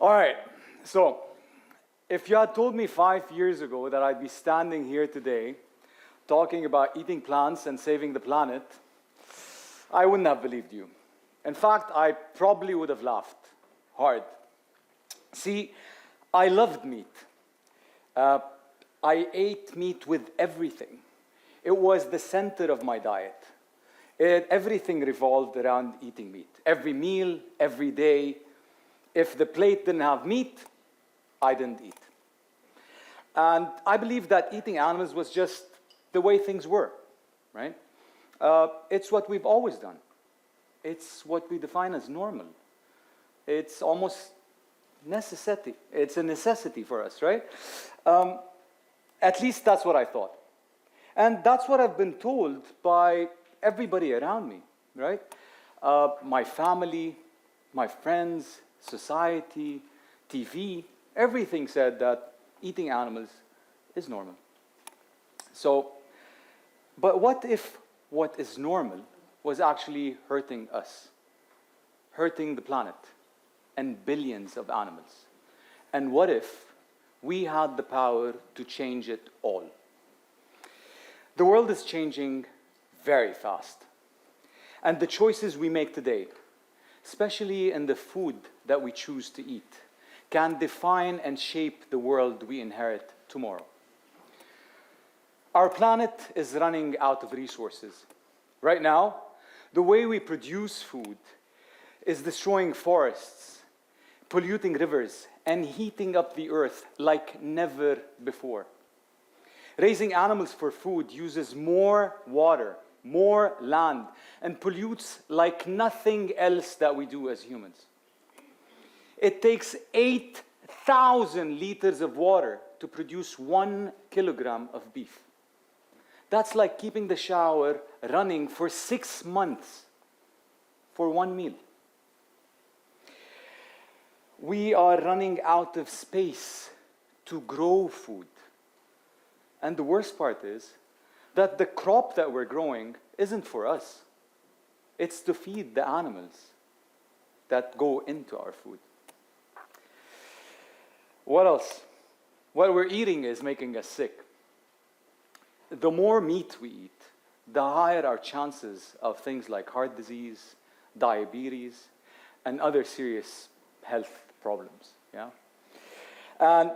All right, so if you had told me 5 years ago that I'd be standing here today talking about eating plants and saving the planet, I wouldn't have believed you. In fact, I probably would have laughed hard. See, I loved meat. I ate meat with everything. It was the center of my diet. Everything revolved around eating meat. Every meal, every day. If the plate didn't have meat, I didn't eat. And I believe that eating animals was just the way things were, right? It's what we've always done. It's what we define as normal. It's almost necessity. It's a necessity for us, right? At least that's what I thought. And that's what I've been told by everybody around me, right? My family, my friends, society, TV, everything said that eating animals is normal. So, but what if what is normal was actually hurting us, hurting the planet and billions of animals? And what if we had the power to change it all? The world is changing very fast. And the choices we make today, especially in the food that we choose to eat, can define and shape the world we inherit tomorrow. Our planet is running out of resources. Right now, the way we produce food is destroying forests, polluting rivers, and heating up the earth like never before. Raising animals for food uses more water, more land, and pollutes like nothing else that we do as humans. It takes 8,000 liters of water to produce 1 kilogram of beef. That's like keeping the shower running for 6 months for one meal. We are running out of space to grow food. And the worst part is that the crop that we're growing isn't for us. It's to feed the animals that go into our food. What else? What we're eating is making us sick. The more meat we eat, the higher our chances of things like heart disease, diabetes, and other serious health problems. Yeah? And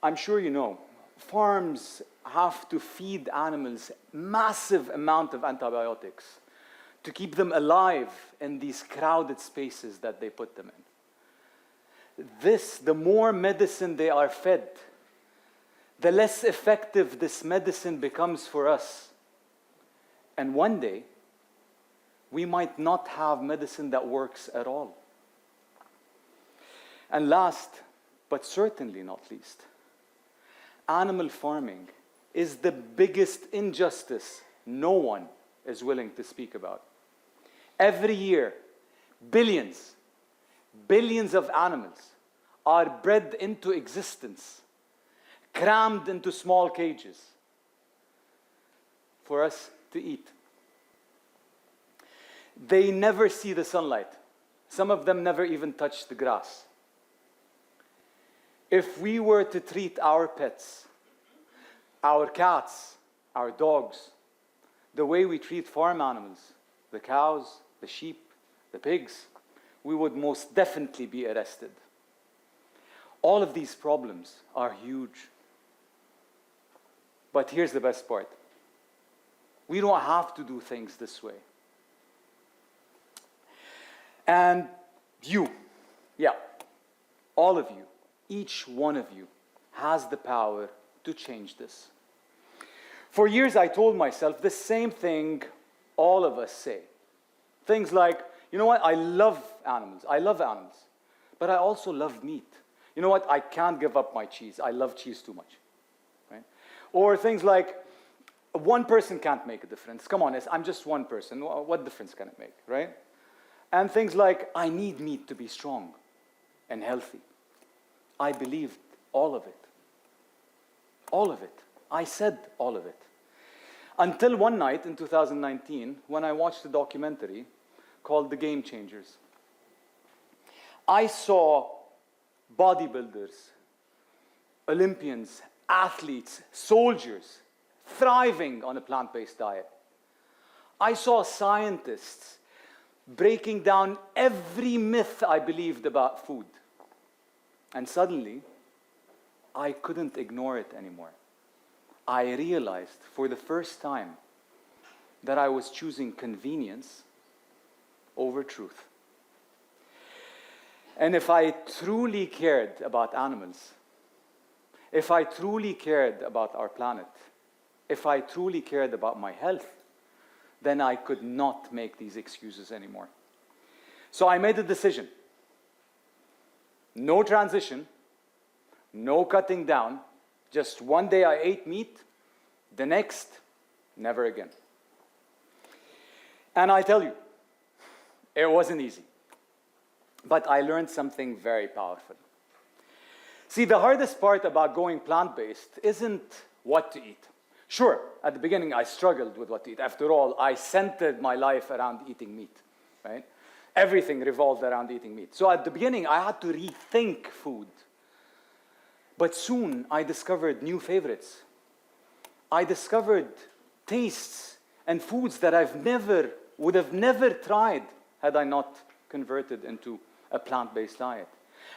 I'm sure you know, farms have to feed animals massive amount of antibiotics to keep them alive in these crowded spaces that they put them in. The more medicine they are fed, the less effective this medicine becomes for us. And one day, we might not have medicine that works at all. And last, but certainly not least, animal farming is the biggest injustice no one is willing to speak about. Every year, billions of animals are bred into existence, crammed into small cages for us to eat. They never see the sunlight. Some of them never even touch the grass. If we were to treat our pets, our cats, our dogs, the way we treat farm animals, the cows, the sheep, the pigs, we would most definitely be arrested. All of these problems are huge. But here's the best part. We don't have to do things this way. And you, all of you, each one of you has the power to change this. For years, I told myself the same thing all of us say. Things like, you know what, I love animals, but I also love meat. You know what, I can't give up my cheese. I love cheese too much. Right? Or things like, one person can't make a difference. Come on, I'm just one person. What difference can it make, right? And things like, I need meat to be strong and healthy. I believed all of it. All of it. I said all of it. Until one night in 2019, when I watched a documentary called The Game Changers. I saw bodybuilders, Olympians, athletes, soldiers, thriving on a plant-based diet. I saw scientists breaking down every myth I believed about food. And suddenly, I couldn't ignore it anymore. I realized for the first time that I was choosing convenience over truth. And if I truly cared about animals, if I truly cared about our planet, if I truly cared about my health, then I could not make these excuses anymore. So I made a decision. No transition, no cutting down. Just one day I ate meat, the next, never again. And I tell you, it wasn't easy. But I learned something very powerful. See, the hardest part about going plant-based isn't what to eat. Sure, at the beginning I struggled with what to eat. After all, I centered my life around eating meat, right? Everything revolved around eating meat. So at the beginning, I had to rethink food. But soon, I discovered new favorites. I discovered tastes and foods that would have never tried had I not converted into a plant-based diet.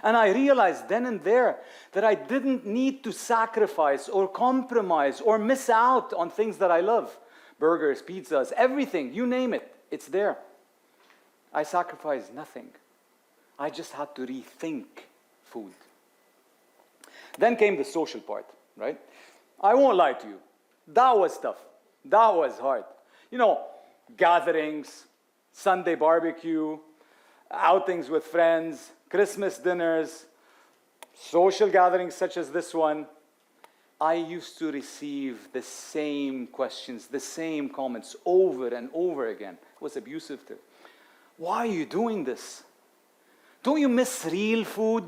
And I realized then and there that I didn't need to sacrifice or compromise or miss out on things that I love. Burgers, pizzas, everything, you name it, it's there. I sacrificed nothing. I just had to rethink food. Then came the social part, right? I won't lie to you. That was tough. That was hard. You know, gatherings, Sunday barbecue, outings with friends, Christmas dinners, social gatherings such as this one. I used to receive the same questions, the same comments over and over again. It was abusive too. Why are you doing this? Don't you miss real food?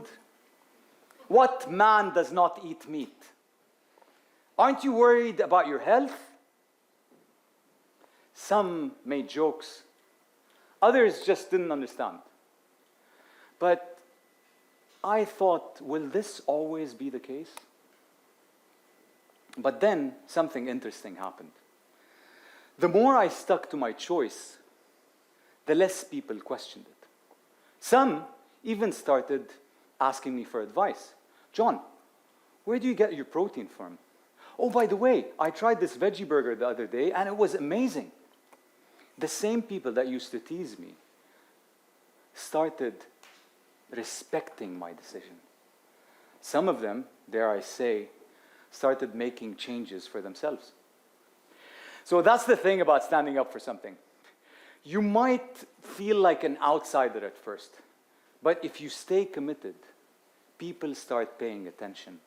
What man does not eat meat? Aren't you worried about your health? Some made jokes. Others just didn't understand. But I thought, will this always be the case? But then something interesting happened. The more I stuck to my choice, the less people questioned it. Some even started asking me for advice. John, where do you get your protein from? Oh, by the way, I tried this veggie burger the other day and it was amazing. The same people that used to tease me started respecting my decision. Some of them, dare I say, started making changes for themselves. So that's the thing about standing up for something. You might feel like an outsider at first, but if you stay committed, people start paying attention.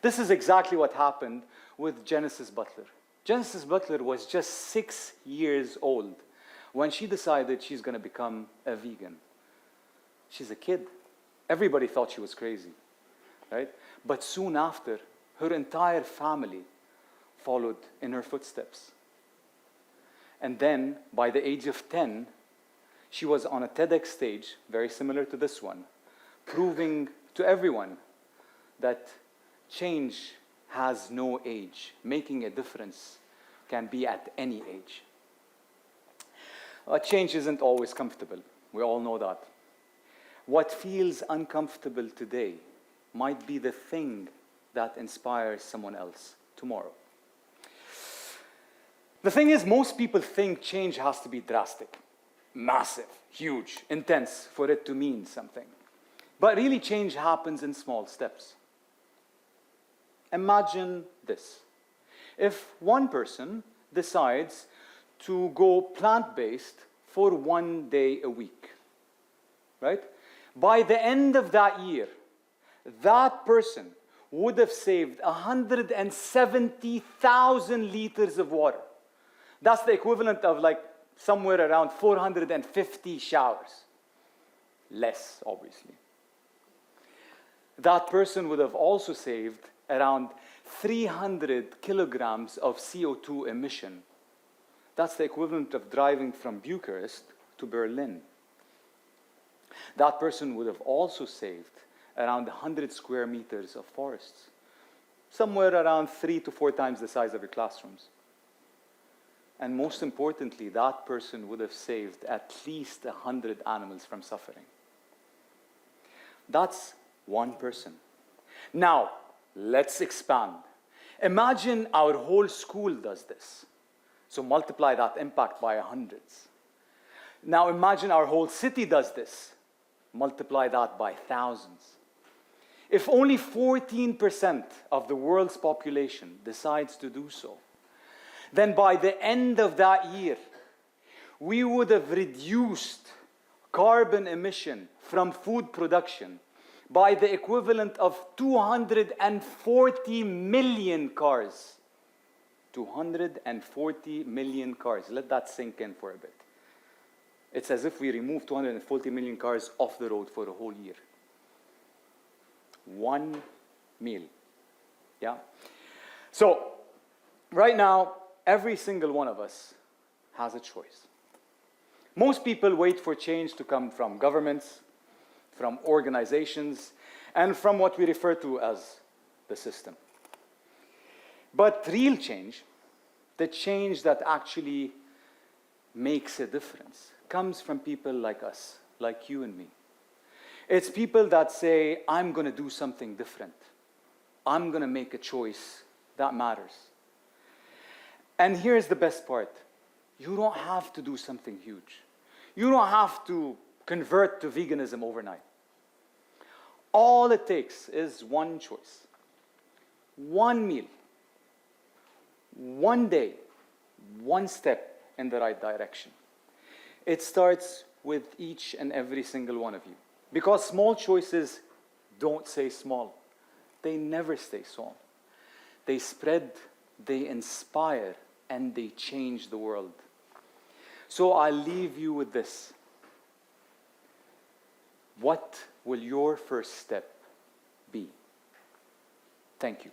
This is exactly what happened with Genesis Butler. Genesis Butler was just 6 years old when she decided she's going to become a vegan. She's a kid. Everybody thought she was crazy, right? But soon after, her entire family followed in her footsteps. And then, by the age of 10, she was on a TEDx stage, very similar to this one, proving to everyone that change has no age. Making a difference can be at any age. Change isn't always comfortable. We all know that. What feels uncomfortable today might be the thing that inspires someone else tomorrow. The thing is, most people think change has to be drastic, massive, huge, intense for it to mean something. But really, change happens in small steps. Imagine this. If one person decides to go plant-based for 1 day a week, right? By the end of that year, that person would have saved 170,000 liters of water. That's the equivalent of like somewhere around 450 showers. Less, obviously. That person would have also saved around 300 kilograms of CO2 emission. That's the equivalent of driving from Bucharest to Berlin. That person would have also saved around 100 square meters of forests, somewhere around 3 to 4 times the size of your classrooms. And most importantly, that person would have saved at least 100 animals from suffering. That's one person. Now, let's expand. Imagine our whole school does this. So multiply that impact by hundreds. Now imagine our whole city does this. Multiply that by thousands. If only 14% of the world's population decides to do so, then by the end of that year, we would have reduced carbon emission from food production by the equivalent of 240 million cars. 240 million cars. Let that sink in for a bit. It's as if we removed 240 million cars off the road for a whole year. One meal. Yeah? So, right now, every single one of us has a choice. Most people wait for change to come from governments, from organizations, and from what we refer to as the system. But real change, the change that actually makes a difference, comes from people like us, like you and me. It's people that say, I'm going to do something different. I'm going to make a choice that matters. And here's the best part. You don't have to do something huge. You don't have to convert to veganism overnight. All it takes is one choice, one meal, one day, one step in the right direction. It starts with each and every single one of you. Because small choices don't stay small. They never stay small. They spread, they inspire, and they change the world. So I'll leave you with this. What will your first step be? Thank you.